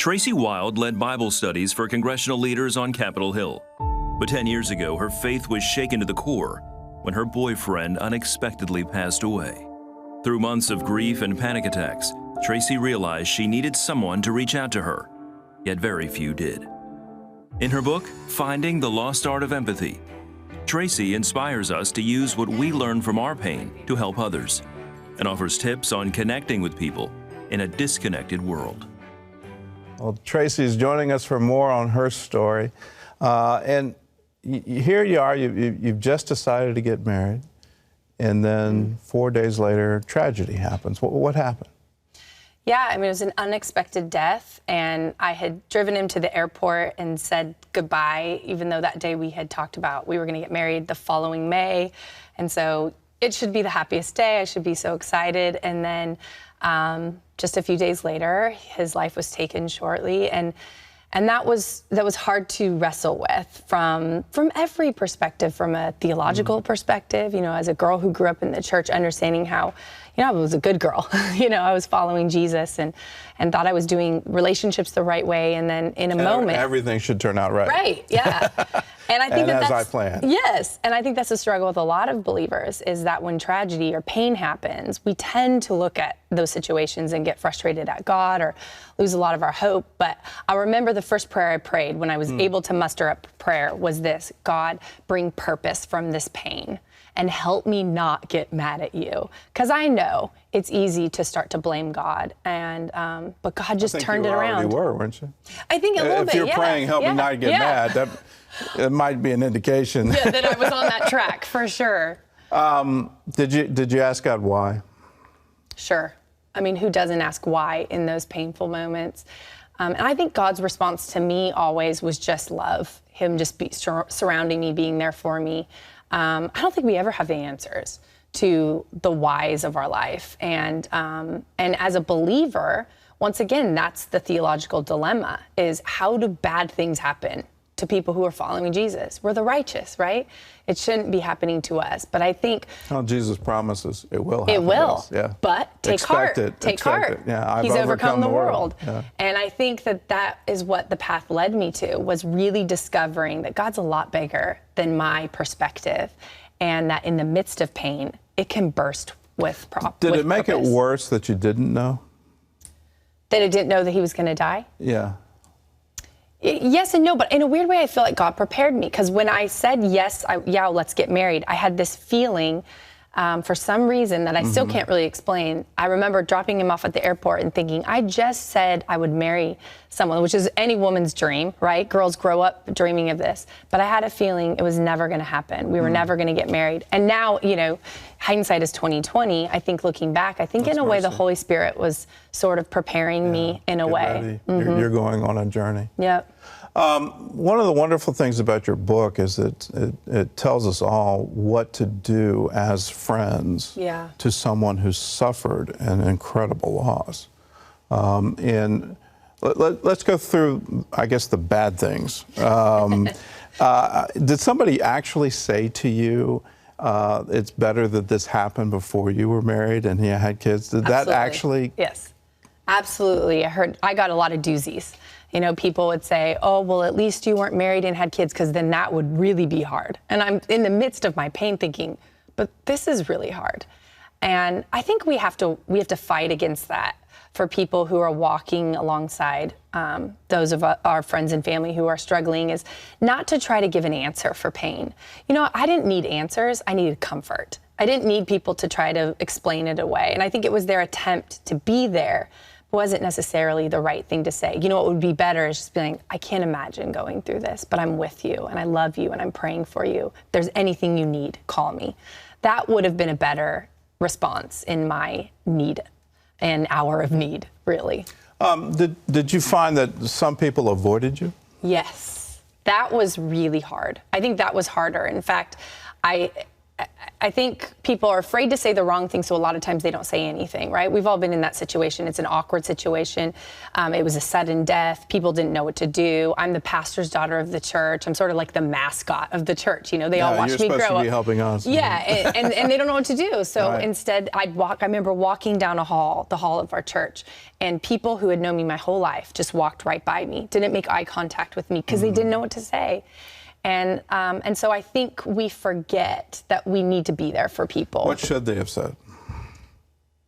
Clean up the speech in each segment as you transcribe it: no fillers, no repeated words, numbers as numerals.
Tracy Wilde led Bible studies for congressional leaders on Capitol Hill. But 10 years ago, her faith was shaken to the core when her boyfriend unexpectedly passed away. Through months of grief and panic attacks, Tracy realized she needed someone to reach out to her, yet very few did. In her book, Finding the Lost Art of Empathy, Tracy inspires us to use what we learn from our pain to help others, and offers tips on connecting with people in a disconnected world. Well, Tracy is joining us for more on her story. And here you are, you've just decided to get married, and then 4 days later, tragedy happens. What happened? Yeah, I mean, it was an unexpected death, and I had driven him to the airport and said goodbye, even though that day we had talked about we were going to get married the following May. And so it should be the happiest day. I should be so excited. And then just a few days later, his life was taken shortly. And that was hard to wrestle with from every perspective, from a theological perspective, you know, as a girl who grew up in the church, understanding how, you know, I was a good girl. You know, I was following Jesus and thought I was doing relationships the right way. And then in a moment, everything should turn out right. Right, yeah. And I think that's I planned. Yes, and I think that's a struggle with a lot of believers, is that when tragedy or pain happens, we tend to look at those situations and get frustrated at God or lose a lot of our hope. But I remember the first prayer I prayed when I was able to muster up prayer was this: God, bring purpose from this pain and help me not get mad at you. Because I know it's easy to start to blame God, and but God just turned it around. You were, weren't you? I think a little bit, If you're praying, help me not get mad, it might be an indication. Yeah, that I was on that track, for sure. Did you ask God why? Sure. I mean, who doesn't ask why in those painful moments? And I think God's response to me always was just love, him just surrounding me, being there for me. I don't think we ever have the answers to the whys of our life. And as a believer, once again, that's the theological dilemma, is how do bad things happen to people who are following Jesus? We're the righteous, right? It shouldn't be happening to us. But I think... Well, Jesus promises it will happen. It will. To us. Yeah. But take heart. Take heart. Yeah, I've He's overcome the world. Yeah. And I think that is what the path led me to, was really discovering that God's a lot bigger than my perspective, and that in the midst of pain, it can burst with purpose. Did it make it worse that you didn't know? That I didn't know that he was going to die? Yeah. Yes and no, but in a weird way, I feel like God prepared me, because when I said yes, let's get married, I had this feeling for some reason that I still can't really explain. I remember dropping him off at the airport and thinking, I just said I would marry someone, which is any woman's dream, right? Girls grow up dreaming of this. But I had a feeling it was never going to happen. We were never going to get married. And now, you know, hindsight is 20/20. I think looking back, I think in a way the Holy Spirit was sort of preparing me in a way. You're going on a journey. Yep. One of the wonderful things about your book is that it tells us all what to do as friends to someone who's suffered an incredible loss. And let's go through, I guess, the bad things. Did somebody actually say to you, it's better that this happened before you were married and you had kids? Did that actually? Yes, absolutely. I got a lot of doozies. You know, people would say, oh, well, at least you weren't married and had kids, because then that would really be hard. And I'm in the midst of my pain thinking, but this is really hard. And I think we have to fight against that for people who are walking alongside those of our friends and family who are struggling, is not to try to give an answer for pain. You know, I didn't need answers. I needed comfort. I didn't need people to try to explain it away. And I think it was their attempt to be there wasn't necessarily the right thing to say. You know, what would be better is just being, I can't imagine going through this, but I'm with you and I love you and I'm praying for you. If there's anything you need, call me. That would have been a better response in my need, an hour of need, really. Did you find that some people avoided you? Yes, that was really hard. I think that was harder. In fact, I think people are afraid to say the wrong thing, so a lot of times they don't say anything, right? We've all been in that situation. It's an awkward situation. It was a sudden death. People didn't know what to do. I'm the pastor's daughter of the church. I'm sort of like the mascot of the church. You know, they all watch me grow up. You're supposed to be helping us. Yeah, and they don't know what to do. So instead, I remember walking down the hall of our church, and people who had known me my whole life just walked right by me, didn't make eye contact with me because they didn't know what to say. And so I think we forget that we need to be there for people. What should they have said?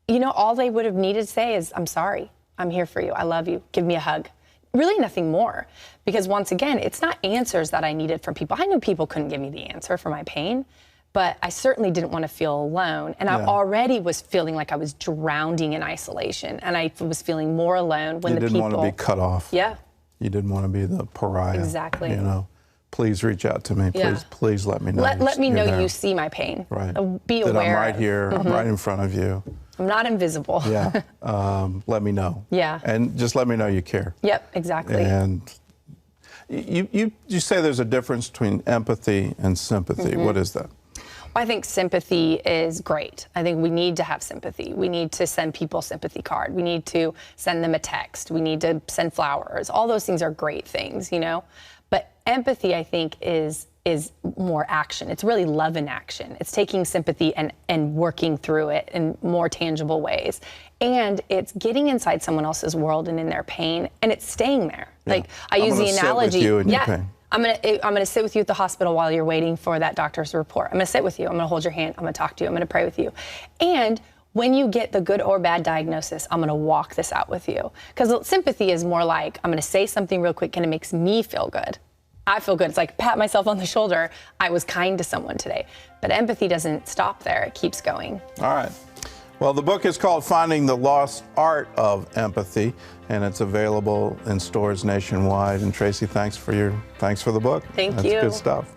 You know, all they would have needed to say is, I'm sorry, I'm here for you, I love you, give me a hug. Really nothing more. Because once again, it's not answers that I needed from people. I knew people couldn't give me the answer for my pain, but I certainly didn't want to feel alone. And I already was feeling like I was drowning in isolation. And I was feeling more alone when the people... You didn't want to be cut off. Yeah. You didn't want to be the pariah. Exactly. You know. Please reach out to me. Please let me know. Let me know you see my pain. Right. Be aware. That I'm right here. I'm right in front of you. I'm not invisible. Yeah. Let me know. Yeah. And just let me know you care. Yep, exactly. And you say there's a difference between empathy and sympathy. What is that? I think sympathy is great. I think we need to have sympathy. We need to send people a sympathy card. We need to send them a text. We need to send flowers. All those things are great things, you know? But empathy, I think, is more action. It's really love in action. It's taking sympathy and working through it in more tangible ways. And it's getting inside someone else's world and in their pain, and it's staying there. Yeah. Like I use the analogy. Sit with you in your pain. I'm gonna sit with you at the hospital while you're waiting for that doctor's report. I'm gonna sit with you. I'm gonna hold your hand. I'm gonna talk to you. I'm gonna pray with you. And when you get the good or bad diagnosis, I'm gonna walk this out with you. Because sympathy is more like, I'm gonna say something real quick and it makes me feel good. I feel good. It's like pat myself on the shoulder. I was kind to someone today. But empathy doesn't stop there. It keeps going. All right. Well, the book is called Finding the Lost Art of Empathy, and it's available in stores nationwide. And Tracy, thanks for the book. Thank you. That's good stuff.